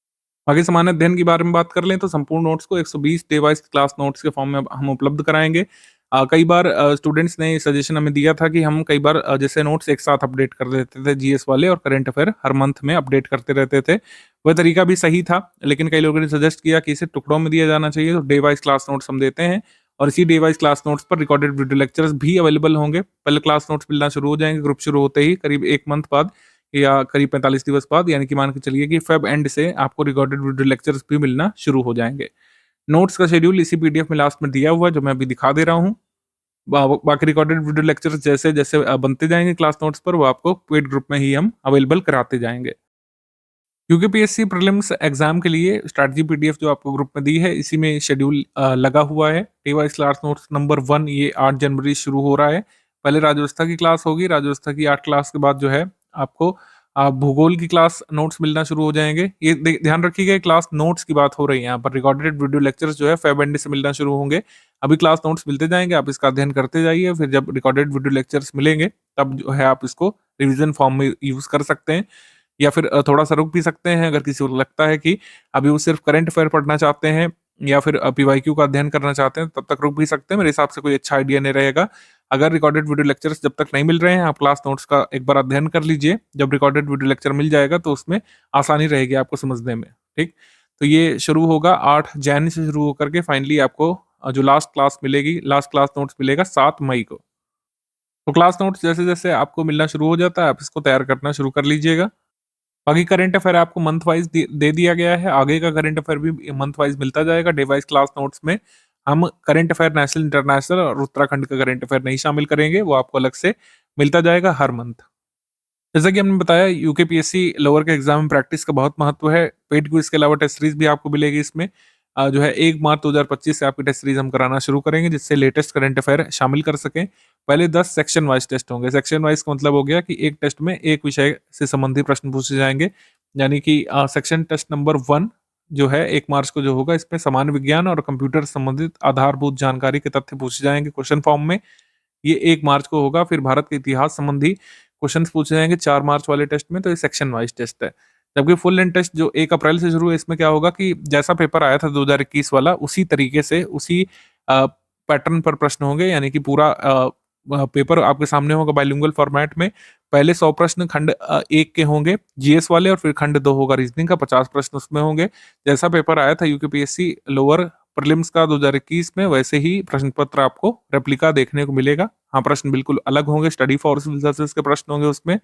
बाकी सामान्य अध्ययन के बारे में बात कर लें, तो संपूर्ण नोट्स को 120 डे वाइज क्लास नोट्स के फॉर्म में अब हम उपलब्ध कराएँगे। कई बार स्टूडेंट्स ने सजेशन हमें दिया था कि हम कई बार जैसे नोट्स एक साथ अपडेट कर देते थे, जीएस वाले और करंट अफेयर हर मंथ में अपडेट करते रहते थे। वह तरीका भी सही था, लेकिन कई लोगों ने सजेस्ट किया कि इसे टुकड़ों में दिया जाना चाहिए, तो डे वाइज क्लास नोट्स हम देते हैं। और इसी डे वाइज क्लास नोट्स पर रिकॉर्डेड वीडियो लेक्चर्स भी अवेलेबल होंगे। पहले क्लास नोट्स मिलना शुरू हो जाएँगे ग्रुप शुरू होते ही, करीब 1 मंथ बाद या करीब 45 दिवस बाद, यानी कि मान के चलिए कि फेब एंड से आपको रिकॉर्डेड वीडियो लेक्चर्स भी मिलना शुरू हो जाएँगे। नोट्स का शेड्यूल इसी पीडीएफ में लास्ट में दिया हुआ है, जो मैं अभी दिखा दे रहा हूँ। बाकी रिकॉर्डेड वीडियो लेक्चर्स जैसे-जैसे बनते जाएँगे क्लास नोट्स पर, वो आपको पेड ग्रुप में ही हम अवेलेबल कराते जाएँगे। यूकेपीएससी प्रीलिम्स एग्जाम के लिए स्ट्रैटेजी पीडीएफ जो आपको ग्रुप में दी है, इसी में शेड्यूल लगा हुआ है। Day wise class notes number 1 ये 8 जनवरी शुरू हो रहा है। पहले राज्यव्यवस्था की क्लास होगी, राज्यव्यवस्था की 8 क्लास के बाद जो है आपको भूगोल की क्लास नोट्स मिलना शुरू हो जाएँगे। ये ध्यान रखिएगा, क्लास नोट्स की बात हो रही है यहाँ पर, रिकॉर्डेड वीडियो लेक्चर्स जो है फेब एंड से मिलना शुरू होंगे। अभी क्लास नोट्स मिलते जाएँगे, आप इसका अध्ययन करते जाइए, फिर जब रिकॉर्डेड वीडियो लेक्चर्स मिलेंगे, तब जो है आप इसको रिवीजन फॉर्म में यूज़ कर सकते हैं। या फिर थोड़ा-सा रुक भी सकते हैं, अगर किसी को लगता है कि अभी वो सिर्फ़ करंट अफ़ेयर पढ़ना चाहते हैं या फिर पीवाईक्यू का अध्ययन करना चाहते हैं, तब तक रुक भी सकते हैं। मेरे हिसाब से कोई अच्छा आइडिया नहीं रहेगा। अगर रिकॉर्डेड वीडियो लेक्चर्स जब तक नहीं मिल रहे हैं, आप क्लास नोट्स का एक बार अध्ययन कर लीजिए। जब रिकॉर्डेड वीडियो लेक्चर मिल जाएगा, तो उसमें आसानी रहेगी आपको समझने में, ठीक? तो ये शुरू होगा 8 जैन से शुरू होकर के फाइनली आपको जो लास्ट क्लास मिलेगी, लास्ट क्लास नोट्स मिलेगा 7 मई को। तो क्लास नोट्स जैसे-जैसे आपको मिलना शुरू हो जाता है, आप इसको तैयार करना शुरू कर लीजिएगा। बाकी करंट अफेयर आपको मंथ वाइज दे दिया गया है। आगे का करंट अफेयर भी मंथ वाइज मिलता जाएगा। डे वाइज क्लास नोट्स में हम करंट अफेयर नेशनल, इंटरनेशनल और उत्तराखंड का करंट अफेयर नहीं शामिल करेंगे, वो आपको अलग से मिलता जाएगा हर मंथ। जैसा कि हमने बताया, यूकेपीएससी लोअर के एग्जाम में प्रैक्टिस का बहुत महत्व है। पेड क्विज के अलावा टेस्ट सीरीज भी आपको मिलेगी इसमें। जो है 1 मार्च 2025 से आपकी टेस्ट सीरीज हम कराना शुरू करेंगे, जिससे लेटेस्ट करंट अफेयर शामिल कर सकें। पहले 10 सेक्शन वाइज टेस्ट होंगे। सेक्शन वाइज का मतलब हो गया कि एक टेस्ट में एक विषय से संबंधित प्रश्न पूछे जाएंगे। यानी कि सेक्शन टेस्ट नंबर 1 जो है 1 मार्च को जो होगा, इसमें सामान्य विज्ञान और कंप्यूटर संबंधित आधारभूत जानकारी के तथ्य पूछे जाएंगे क्वेश्चन फॉर्म में। ये 1 मार्च को होगा। फिर भारत के इतिहास संबंधी क्वेश्चंस पूछे जाएँगे 4 मार्च वाले टेस्ट में, तो ये सेक्शन वाइज़ टेस्ट है। जबकि फुल लेंथ टेस्ट जो 1 अप्रैल से शुरू है, इसमें क्या होगा कि जैसा पेपर आया था 2021 वाला, उसी तरीके से उसी पैटर्न पर प्रश्न होंगे। यानी कि पूरा पेपर आपके सामने होगा बाइलिंगुअल फॉर्मेट में। पहले 100 प्रश्न खंड 1 के होंगे जीएस वाले, और फिर खंड 2 होगा रीजनिंग का, 50 प्रश्न उसमें होंगे। जैसा पेपर आया था यूकेपीएससी लोअर प्रीलिम्स का 2021 में, वैसे ही प्रश्न पत्र आपको रेप्लिका देखने को मिलेगा। हाँ, प्रश्न बिल्कुल अलग होंगे, स्टडी फॉर सिविल सर्विसेज के प्रश्न होंगे उसमें।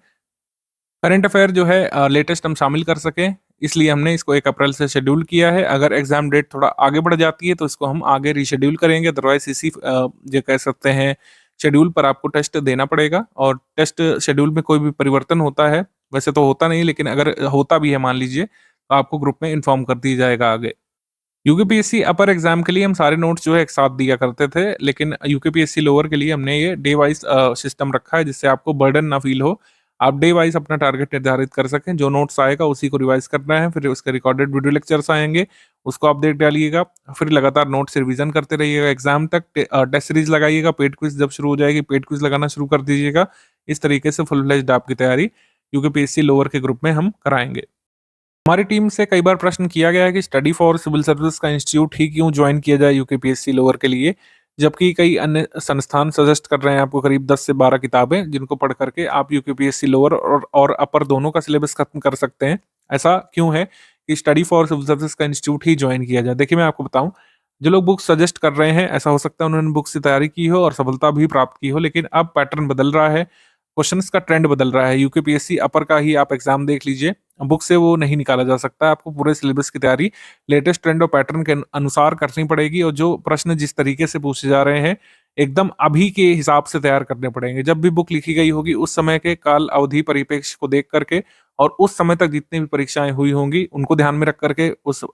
करंट अफेयर जो है लेटेस्ट हम शामिल कर सकें, इसलिए हमने इसको 1 अप्रैल से शेड्यूल किया है। अगर एग्जाम डेट थोड़ा आगे बढ़ जाती है, तो इसको हम आगे रीशेड्यूल करेंगे। अदरवाइज इसी जो कह सकते हैं शेड्यूल पर आपको टेस्ट देना पड़ेगा। और टेस्ट शेड्यूल में कोई भी परिवर्तन होता है, वैसे तो होता नहीं, लेकिन अगर होता भी है मान लीजिए, तो आपको ग्रुप में इन्फॉर्म कर दिया जाएगा आगे। यूकेपीएससी अपर एग्जाम के लिए हम सारे नोट्स जो है एक साथ दिया करते थे, लेकिन यूकेपीएससी लोअर के लिए हमने ये डे वाइज सिस्टम रखा है, जिससे आपको बर्डन ना फील हो। आप डे वाइज अपना टारगेट निर्धारित कर सकें। जो नोट्स आएगा उसी को रिवाइज करना है, फिर उसके रिकॉर्डेड वीडियो लेक्चर्स आएंगे, उसको आप देख डालिएगा। फिर लगातार नोट्स रिवीजन करते रहिएगा एग्जाम तक। टेस्ट सीरीज लगाइएगा, पेड क्विज जब शुरू हो जाएगी, पेड क्विज लगाना शुरू कर दीजिएगा। इस तरीके से फुल फ्लेज्ड आपकी तैयारी यूकेपीएससी लोअर के ग्रुप में हम कराएंगे। हमारी टीम से कई बार प्रश्न किया गया है कि स्टडी फॉर सिविल सर्विस का इंस्टीट्यूट ही क्यों ज्वाइन किया जाए यूकेपीएससी लोअर के लिए, जबकि कई अन्य संस्थान सजेस्ट कर रहे हैं आपको करीब 10 से 12 किताबें जिनको पढ़ करके आप यूकेपीएससी लोअर और अपर दोनों का सिलेबस खत्म कर सकते हैं। ऐसा क्यों है कि स्टडी फॉर सिविल सर्विस का इंस्टीट्यूट ही ज्वाइन किया जाए? देखिए मैं आपको बताऊं, जो लोग बुक सजेस्ट कर रहे हैं ऐसा हो सकता है उन्होंने बुक से तैयारी की हो और सफलता भी प्राप्त की हो, लेकिन अब पैटर्न बदल रहा है, क्वेश्चंस का ट्रेंड बदल रहा है। यूकेपीएससी अपर का ही आप एग्जाम देख लीजिए, बुक से वो नहीं निकाला जा सकता है। आपको पूरे सिलेबस की तैयारी लेटेस्ट ट्रेंड और पैटर्न के अनुसार करनी पड़ेगी, और जो प्रश्न जिस तरीके से पूछे जा रहे हैं एकदम अभी के हिसाब से तैयार करने पड़ेंगे। जब भी बुक लिखी गई होगी उस समय के काल अवधि परिप्रेक्ष्य को देख करके और उस समय तक जितनी भी परीक्षाएं हुई होंगी उनको ध्यान में रख करके उस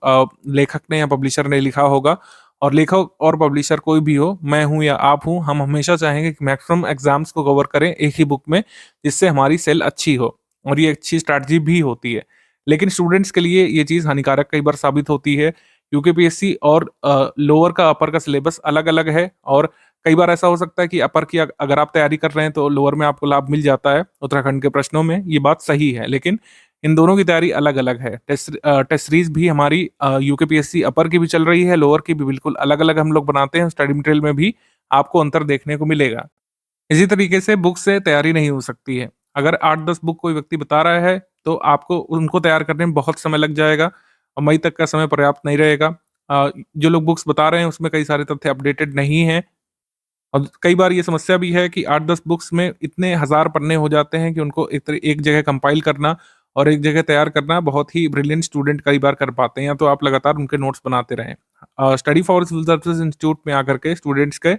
लेखक ने या पब्लिशर ने लिखा होगा। और लेखक और पब्लिशर कोई भी हो, मैं हूं या आप हूं, हम हमेशा चाहेंगे कि मैक्सिमम एग्जाम्स को कवर करें एक ही बुक में, जिससे हमारी सेल अच्छी हो, और ये अच्छी स्ट्रैटेजी भी होती है। लेकिन स्टूडेंट्स के लिए ये चीज़ हानिकारक कई बार साबित होती है। यूकेपीएससी और लोअर का अपर का सिलेबस अलग-अलग है, और कई बार ऐसा हो सकता है कि अपर की अगर आप तैयारी कर रहे हैं तो लोअर में आपको लाभ मिल जाता है उत्तराखंड के प्रश्नों में, ये बात सही है। लेकिन इन दोनों की तैयारी अलग-अलग है। टेस्ट सीरीज़ भी हमारी यूकेपीएससी अपर की भी चल रही है, लोअर की भी बिल्कुल अलग-अलग हम लोग बनाते हैं। स्टडी मटेरियल में भी आपको अंतर देखने को मिलेगा। इसी तरीके से बुक से तैयारी नहीं हो सकती है। अगर 8-10 बुक कोई व्यक्ति बता रहा है, तो आपको उनको तैयार करने में बहुत समय लग जाएगा और मई तक का समय पर्याप्त नहीं रहेगा। जो लोग बुक्स बता रहे हैं, उसमें कई सारे तथ्य अपडेटेड नहीं हैं, और कई बार ये समस्या भी है कि 8-10 बुक्स में इतने हज़ार पन्ने हो जाते हैं कि उनको एक जगह कंपाइल करना और एक जगह तैयार करना बहुत ही ब्रिलियंट स्टूडेंट कई बार कर पाते हैं, या तो आप लगातार उनके नोट्स बनाते रहें। Study for civil services institute में आकर के स्टूडेंट्स के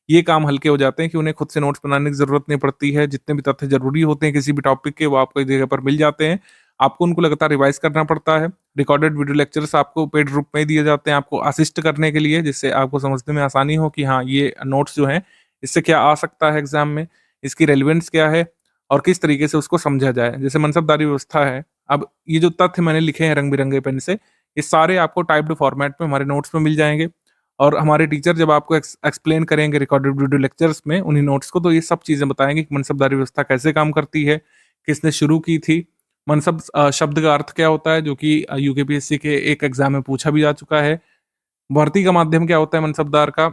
ये काम हल्के हो जाते हैं कि उन्हें खुद से नोट्स बनाने की ज़रूरत नहीं पड़ती है। जितने भी तथ्य ज़रूरी होते हैं किसी भी टॉपिक के, वो आपको एक जगह पर मिल जाते हैं। आपको उनको लगातार रिवाइज़ करना पड़ता है। रिकॉर्डेड वीडियो लेक्चर्स आपको पेड रूप में दिए जाते हैं, आपको असिस्ट करने के लिए, जिससे आपको समझने में आसानी हो कि हाँ, ये नोट्स जो हैं इससे क्या आ सकता है एग्जाम में, इसकी रेलेवेंस क्या है और किस तरीके से उसको समझा जाए। जैसे मनसबदारी व्यवस्था है, अब ये जो तथ्य मैंने लिखे हैं रंग-बिरंगे पेन से, ये सारे आपको टाइप्ड फॉर्मेट में हमारे नोट्स में मिल जाएँगे, और हमारे टीचर जब आपको एक्सप्लेन करेंगे रिकॉर्डेड वीडियो लेक्चर्स में उन्हीं नोट्स को, तो ये सब चीज़ें बताएँगे कि मनसबदारी व्यवस्था कैसे काम करती है, किसने शुरू की थी, मनसब शब्द का अर्थ क्या होता है, जो कि यूकेपीएससी के एक एग्जाम में पूछा भी जा चुका है। भर्ती का माध्यम क्या होता है मनसबदार का,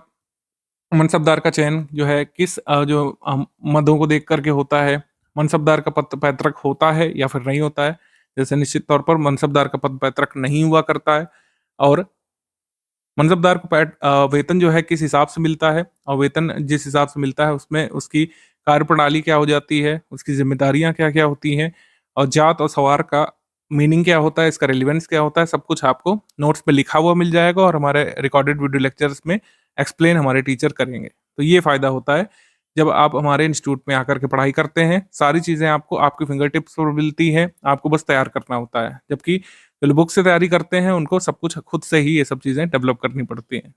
मनसबदार का चयन जो है किस मदों को देख कर के होता है, मनसबदार का पद पैतृक होता है या फिर नहीं होता है। जैसे निश्चित तौर पर मनसबदार का पद पैतृक नहीं हुआ करता है, और मनसबदार को वेतन जो है किस हिसाब से मिलता है, और वेतन जिस हिसाब से मिलता है उसमें उसकी कार्यप्रणाली क्या हो जाती है, उसकी ज़िम्मेदारियाँ क्या-क्या होती हैं, और जात और सवार का मीनिंग क्या होता है, इसका रेलेवेंस क्या होता है, सब कुछ आपको नोट्स में लिखा हुआ मिल जाएगा, और हमारे रिकॉर्डेड वीडियो लेक्चर्स में एक्सप्लेन हमारे टीचर करेंगे। तो ये फ़ायदा होता है जब आप हमारे इंस्टीट्यूट में आकर के पढ़ाई करते हैं। सारी चीज़ें आपको आपके फिंगर टिप्स पर मिलती हैं, आपको बस तैयार करना होता है। जबकि जो लोग बुक से तैयारी करते हैं उनको सब कुछ खुद से ही ये सब चीज़ें डेवलप करनी पड़ती हैं।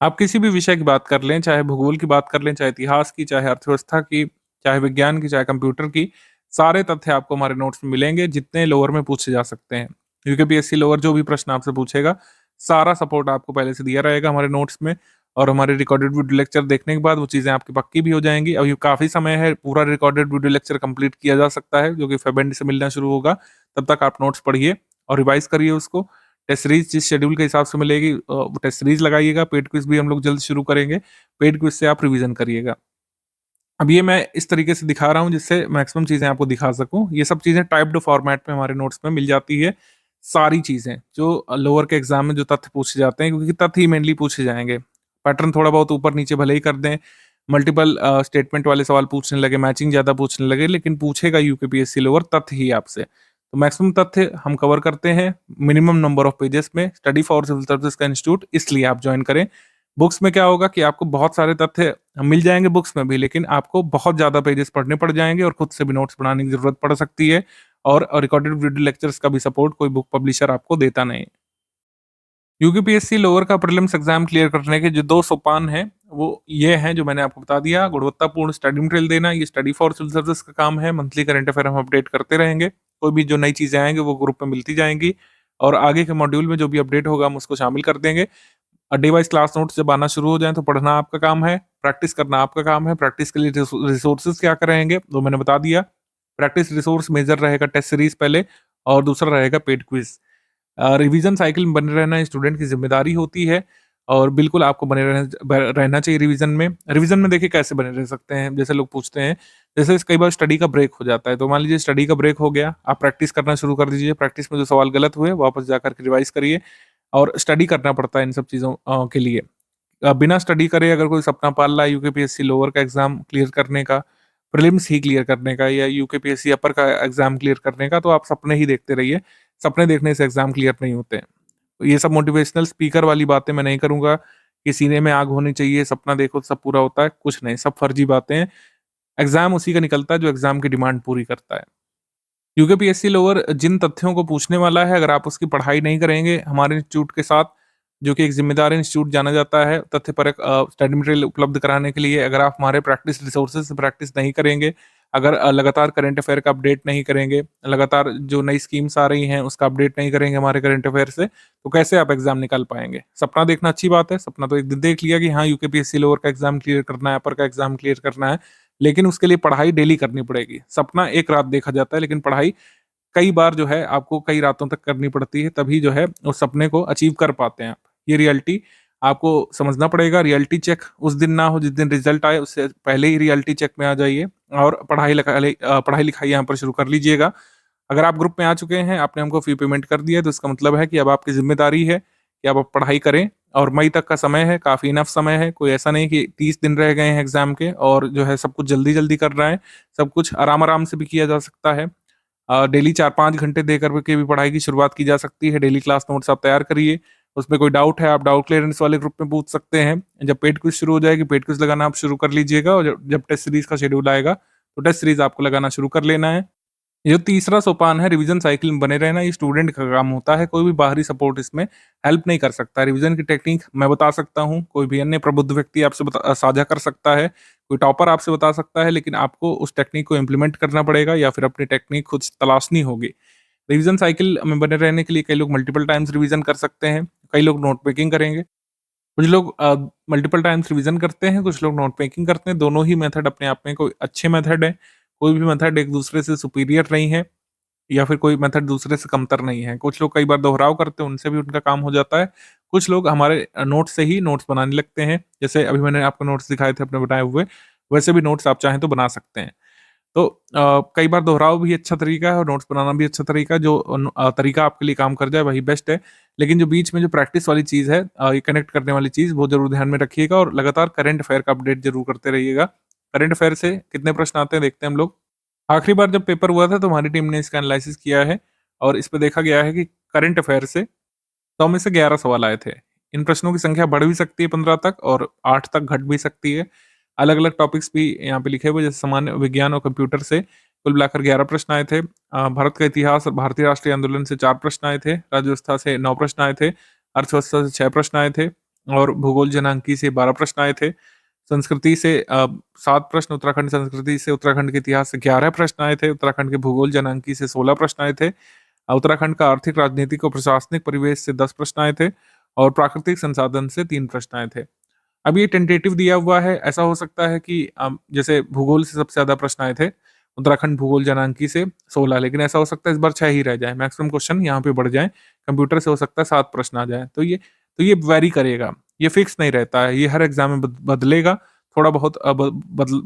आप किसी भी विषय की बात कर लें, चाहे भूगोल की बात कर लें, चाहे इतिहास की, चाहे अर्थव्यवस्था की, चाहे विज्ञान की, चाहे कंप्यूटर की, सारे तथ्य आपको हमारे नोट्स में मिलेंगे जितने लोअर में पूछे जा सकते हैं। यूकेपीएससी लोअर जो भी प्रश्न आपसे पूछेगा, सारा सपोर्ट आपको पहले से दिया रहेगा हमारे नोट्स में, और हमारे रिकॉर्डेड वीडियो लेक्चर देखने के बाद वो चीज़ें आपकी पक्की भी हो जाएँगी। अभी काफ़ी समय है, पूरा रिकॉर्डेड वीडियो लेक्चर कंप्लीट किया जा सकता है, जो कि फेब एंड से मिलना शुरू होगा। तब तक आप नोट्स पढ़िए और रिवाइज़ करिए उसको। टेस्ट सीरीज़ जिस शेड्यूल के हिसाब से मिलेगी वो टेस्ट सीरीज़ लगाइएगा। पेड क्विज़ भी हम लोग जल्द शुरू करेंगे। पेड क्विज़ से आप रिवीज़न करिएगा। अब ये मैं इस तरीके से दिखा रहा हूँ जिससे मैक्सिमम चीज़ें आपको दिखा सकूँ। ये सब चीज़ें टाइप्ड फॉर्मेट में हमारे नोट्स में मिल जाती है। सारी चीज़ें जो लोअर के एग्ज़ाम में जो तथ्य पूछे जाते हैं, क्योंकि तथ्य ही मेनली पूछे जाएँगे। पैटर्न थोड़ा बहुत ऊपर-नीचे भले ही कर दें, मल्टीपल स्टेटमेंट वाले सवाल पूछने लगे, मैचिंग ज़्यादा पूछने लगे, लेकिन पूछेगा यूकेपीएससी लोअर तथ्य ही आपसे। तो मैक्सिमम तथ्य हम कवर करते हैं मिनिमम नंबर ऑफ पेजेस में। स्टडी फॉर सिविल सर्विसेज का इंस्टीट्यूट इसलिए आप जॉइन करें। बुक्स में क्या होगा कि आपको बहुत सारे तथ्य मिल जाएँगे बुक्स में भी, लेकिन आपको बहुत ज़्यादा पेजेस पढ़ने पड़ जाएँगे और खुद से भी नोट्स बनाने की ज़रूरत पड़ सकती है, और रिकॉर्डेड वीडियो लेक्चर्स का भी सपोर्ट कोई बुक पब्लिशर आपको देता नहीं। यूपीएससी लोअर का प्रीलिम्स एग्जाम क्लियर करने के जो 2 सोपान हैं, वो ये हैं जो मैंने आपको बता दिया। गुणवत्तापूर्ण स्टडी मटेरियल देना, ये स्टडी फॉर सिविल सर्विसेज का काम है। मंथली करंट अफेयर हम अपडेट करते रहेंगे। कोई भी जो नई चीज़ें आएँगी वो ग्रुप में मिलती जाएँगी, और आगे के मॉड्यूल में जो भी अपडेट होगा हम उसको शामिल कर देंगे। डे वाइज़ क्लास नोट्स जब आना शुरू हो जाएँ तो पढ़ना आपका काम है, प्रैक्टिस करना आपका काम है। प्रैक्टिस के लिए रिसोर्सेज़ क्या-क्या रहेंगे, वो मैंने बता दिया। प्रैक्टिस रिसोर्स मेजर रहेगा टेस्ट सीरीज़ पहले, और दूसरा रहेगा पेड क्विज़। रिवीजन साइकिल में बने रहना स्टूडेंट की ज़िम्मेदारी होती है और बिल्कुल आपको बने रहना चाहिए रिवीजन में। रिवीजन में देखिए कैसे बने रह सकते हैं, जैसे लोग पूछते हैं, जैसे कई बार स्टडी का ब्रेक हो जाता है, तो मान लीजिए स्टडी का ब्रेक हो गया, आप प्रैक्टिस करना शुरू कर दीजिए, प्रैक्टिस में जो सवाल गलत हुए वापस जाकर के रिवाइज़ करिए और स्टडी करना पड़ता है इन सब चीज़ों के लिए। बिना स्टडी करे अगर कोई सपना पाल रहा है यूकेपीएससी लोअर का एग्ज़ाम क्लियर करने का, प्रीलिम्स ही क्लियर करने का या यूकेपीएससी अपर का एग्ज़ाम क्लियर करने का, तो आप सपने ही देखते रहिए। सपने देखने से एग्ज़ाम क्लियर नहीं होते हैं। तो ये सब मोटिवेशनल स्पीकर वाली बातें मैं नहीं करूँगा कि सीने में आग होनी चाहिए, सपना देखो तो सब पूरा होता है, कुछ नहीं, सब फर्जी बातें हैं। एग्ज़ाम उसी का निकलता है जो एग्ज़ाम की डिमांड पूरी करता है। यूकेपीएससी लोअर जिन तथ्यों को पूछने वाला है, अगर आप उसकी पढ़ाई नहीं करेंगे हमारे इंस्टीट्यूट के साथ, जो कि एक ज़िम्मेदार इंस्टीट्यूट जाना जाता है तथ्यपरक स्टडी मटेरियल उपलब्ध कराने के लिए, अगर आप हमारे प्रैक्टिस रिसोर्सेज़ से प्रैक्टिस नहीं करेंगे, अगर लगातार करंट अफेयर का अपडेट नहीं करेंगे, लगातार जो नई स्कीम्स आ रही हैं उसका अपडेट नहीं करेंगे हमारे करंट अफेयर से, तो कैसे आप एग्ज़ाम निकाल पाएँगे? सपना देखना अच्छी बात है, सपना तो एक दिन देख लिया कि हाँ, यूकेपीएससी लोअर का एग्ज़ाम क्लियर करना है, अपर का एग्ज़ाम क्लियर करना है, लेकिन उसके लिए पढ़ाई डेली करनी पड़ेगी। सपना एक रात देखा जाता है, लेकिन पढ़ाई कई बार जो है आपको कई रातों तक करनी पड़ती है, तभी जो है उस सपने को अचीव कर पाते हैं आप। ये रियलिटी आपको समझना पड़ेगा, रियलिटी चेक उस दिन ना हो जिस दिन रिज़ल्ट आए, उससे पहले ही रियलिटी चेक में आ जाइए और पढ़ाई-लिखाई यहाँ पर शुरू कर लीजिएगा। अगर आप ग्रुप में आ चुके हैं, आपने हमको फ़ी पेमेंट कर दिया है, तो इसका मतलब है कि अब आपकी ज़िम्मेदारी है कि अब आप पढ़ाई करें और मई तक का समय है, काफ़ी इनफ समय है। कोई ऐसा नहीं कि 30 दिन रह गए हैं एग्ज़ाम के और जो है सब कुछ जल्दी-जल्दी करना है, सब कुछ आराम-आराम से भी किया जा सकता है। डेली 4-5 घंटे दे कर के भी पढ़ाई की शुरुआत की जा सकती है। डेली क्लास नोट्स आप तैयार करिए। उसमें कोई डाउट है, आप डाउट क्लियरेंस वाले ग्रुप में पूछ सकते हैं। जब पेड क्विज़ शुरू हो जाएगी, पेड क्विज़ लगाना आप शुरू कर लीजिएगा और जब जब टेस्ट सीरीज़ का शेड्यूल आएगा, तो टेस्ट सीरीज़ आपको लगाना शुरू कर लेना है। ये जो तीसरा सोपान है रिवीजन साइकिल में बने रहना, ये स्टूडेंट का काम होता है, कोई भी बाहरी सपोर्ट इसमें हेल्प नहीं कर सकता। रिवीजन की टेक्निक मैं बता सकता हूँ, कोई भी अन्य प्रबुद्ध व्यक्ति आपसे साझा कर सकता है, कोई टॉपर आपसे बता सकता है, लेकिन आपको उस टेक्निक को इम्प्लीमेंट करना पड़ेगा या फिर अपनी टेक्निक खुद से तलाशनी होगी। रिवीजन साइकिल में बने रहने के लिए कई लोग मल्टीपल टाइम्स रिवीजन कर सकते हैं, कई लोग नोट मेकिंग करेंगे। कुछ लोग मल्टीपल टाइम्स रिवीजन करते हैं, कुछ लोग नोट मेकिंग करते हैं, दोनों ही मेथड अपने आप में कोई अच्छे मेथड है, कोई भी मेथड एक दूसरे से सुपीरियर नहीं है। या फिर कोई मेथड दूसरे से कमतर नहीं है। कुछ लोग कई बार दोहराव करते हैं, उनसे भी उनका काम हो जाता है। कुछ लोग हमारे नोट्स से ही नोट्स बनाने लगते हैं। जैसे अभी मैंने आपको नोट्स दिखाए थे अपने बनाए हुए, वैसे भी नोट्स आप चाहें तो बना सकते हैं। तो कई बार दोहराव भी अच्छा तरीका है और नोट्स बनाना भी अच्छा तरीका है, जो तरीका आपके लिए काम कर जाए वही बेस्ट है। लेकिन जो बीच में जो प्रैक्टिस वाली चीज़ है, ये कनेक्ट करने वाली चीज़, वो ज़रूर ध्यान में रखिएगा और लगातार करंट अफेयर का अपडेट ज़रूर करते रहिएगा। करंट अफेयर से कितने प्रश्न आते हैं देखते हैं हम लोग। आखिरी बार जब पेपर हुआ था तो हमारी टीम ने इसका एनालिसिस किया है और इस पे देखा गया है कि करंट अफेयर से 100 में से 11 सवाल आए थे। इन प्रश्नों की संख्या बढ़ भी सकती है 15 तक और 8 तक घट भी सकती है। अलग-अलग टॉपिक्स भी यहाँ पे लिखे हुए, जैसे सामान्य विज्ञान और कंप्यूटर से कुल मिलाकर 11 प्रश्न आए थे। भारत का इतिहास और भारतीय राष्ट्रीय आंदोलन से 4 प्रश्न आए थे। राज्य व्यवस्था से 9 प्रश्न आए थे। अर्थव्यवस्था से 6 प्रश्न आए थे और भूगोल जनांकी से 12 प्रश्न आए थे। संस्कृति से 7 प्रश्न, उत्तराखंड संस्कृति से उत्तराखंड के इतिहास से 11 प्रश्न आए थे। उत्तराखंड के भूगोल जनांकी से 16 प्रश्न आए थे। उत्तराखंड का आर्थिक, राजनीतिक और प्रशासनिक परिवेश से 10 प्रश्न आए थे और प्राकृतिक संसाधन से 3 प्रश्न आए थे। अब ये टेंटेटिव दिया हुआ है, ऐसा हो सकता है कि जैसे भूगोल से सबसे ज़्यादा प्रश्न आए थे, उत्तराखंड भूगोल जनांकी से 16, लेकिन ऐसा हो सकता है इस बार 6 ही रह जाए, मैक्सिमम क्वेश्चन यहाँ पे बढ़ जाएँ। कंप्यूटर से हो सकता है 7 प्रश्न आ जाएँ, तो ये वैरी करेगा, ये फिक्स नहीं रहता है, ये हर एग्ज़ाम में बदलेगा, थोड़ा बहुत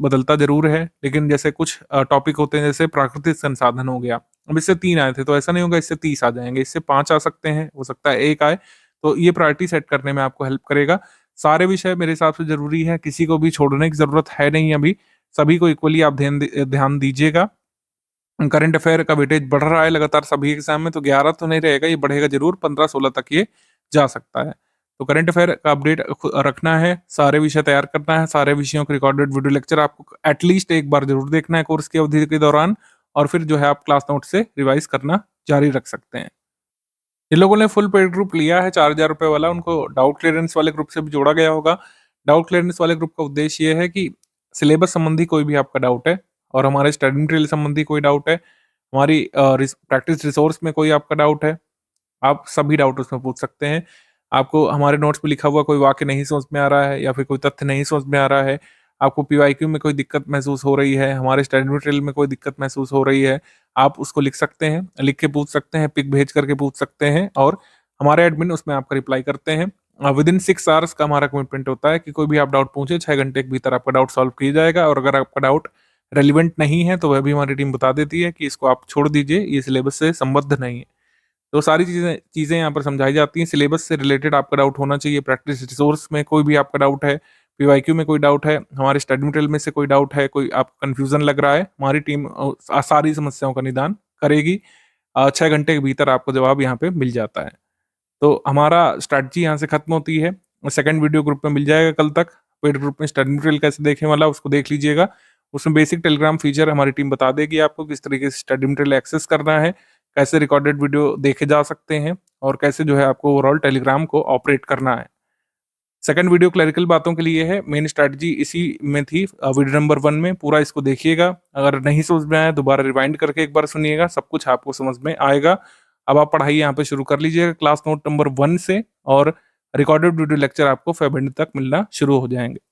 बदलता ज़रूर है, लेकिन जैसे कुछ टॉपिक होते हैं, जैसे प्राकृतिक संसाधन हो गया, अब इससे 3 आए थे, तो ऐसा नहीं होगा इससे 30 आ जाएँगे, इससे 5 आ सकते हैं, हो सकता है 1 आए, तो ये प्रायोरिटी सेट करने में आपको हेल्प करेगा। सारे विषय मेरे हिसाब से ज़रूरी हैं, किसी को भी छोड़ने की ज़रूरत है नहीं अभी, सभी को इक्वली आप ध्यान दीजिएगा। करंट अफेयर का वेटेज बढ़ रहा है लगातार सभी एग्ज़ाम में, तो 11 तो नहीं रहेगा, ये बढ़ेगा ज़रूर, 15-16 तक ये जा सकता है। तो करंट अफेयर का अपडेट रखना है, सारे विषय तैयार करना है, सारे विषयों के रिकॉर्डेड वीडियो लेक्चर आपको एटलीस्ट एक बार ज़रूर देखना है कोर्स की अवधि के दौरान और फिर जो है आप क्लास नोट से रिवाइज़ करना जारी रख सकते हैं। जिन लोगों ने फुल पेड ग्रुप लिया है ₹4000 वाला, उनको डाउट क्लियरेंस वाले ग्रुप से भी जोड़ा गया होगा। डाउट क्लियरेंस वाले ग्रुप का उद्देश्य ये है कि सिलेबस संबंधी कोई भी आपका डाउट है और हमारे स्टडी मटेरियल संबंधी कोई डाउट है, हमारी प्रैक्टिस रिसोर्स में कोई आपका डाउट है, आप सभी डाउट उसमें पूछ सकते हैं। आपको हमारे नोट्स में लिखा हुआ कोई वाक्य नहीं समझ में आ रहा है या फिर कोई तथ्य नहीं समझ में आ रहा है, आपको पीवाईक्यू में कोई दिक्कत महसूस हो रही है, हमारे स्टडी मटेरियल में कोई दिक्कत महसूस हो रही है, आप उसको लिख सकते हैं, लिख के पूछ सकते हैं, पिक भेज करके पूछ सकते हैं और हमारे एडमिन उसमें आपका रिप्लाई करते हैं। विदिन 6 आवर्स का हमारा कमिटमेंट होता है कि कोई भी आप डाउट पूछे 6 घंटे के भीतर आपका डाउट सॉल्व किया जाएगा और अगर आपका डाउट रेलिवेंट नहीं है तो वह भी हमारी टीम बता देती है कि इसको आप छोड़ दीजिए, ये सिलेबस से संबद्ध नहीं है। तो सारी चीज़ें चीज़ें यहाँ पर समझाई जाती हैं, सिलेबस से रिलेटेड आपका डाउट होना चाहिए, प्रैक्टिस रिसोर्स में कोई भी आपका डाउट है, पीवाईक्यू में कोई डाउट है, हमारे स्टडी मटेरियल में से कोई डाउट है, कोई आपको कन्फ्यूज़न लग रहा है, हमारी टीम सारी समस्याओं का निदान करेगी। 6 घंटे के भीतर आपको जवाब यहाँ पे मिल जाता है। तो हमारा स्ट्रैटेजी यहाँ से खत्म होती है। सेकंड वीडियो ग्रुप में मिल जाएगा कल तक। पेड ग्रुप में स्टडी मटेरियल कैसे देखें वाला उसको देख लीजिएगा। उसमें बेसिक टेलीग्राम फीचर हमारी टीम बता देगी आपको किस तरीके से स्टडी मटेरियल एक्सेस करना है, कैसे रिकॉर्डेड वीडियो देखे जा सकते हैं और कैसे जो है आपको ओवरऑल टेलीग्राम को ऑपरेट करना है। सेकंड वीडियो क्लरिकल बातों के लिए है, मेन स्ट्रैटेजी इसी में थी वीडियो नंबर 1 में, पूरा इसको देखिएगा। अगर नहीं समझ में आया दोबारा रिवाइंड करके एक बार सुनिएगा, सब कुछ आपको समझ में आएगा। अब आप पढ़ाई यहाँ पे शुरू कर लीजिएगा क्लास नोट नंबर 1 से और रिकॉर्डेड वीडियो लेक्चर आपको फेब एंड तक मिलना शुरू हो जाएँगे।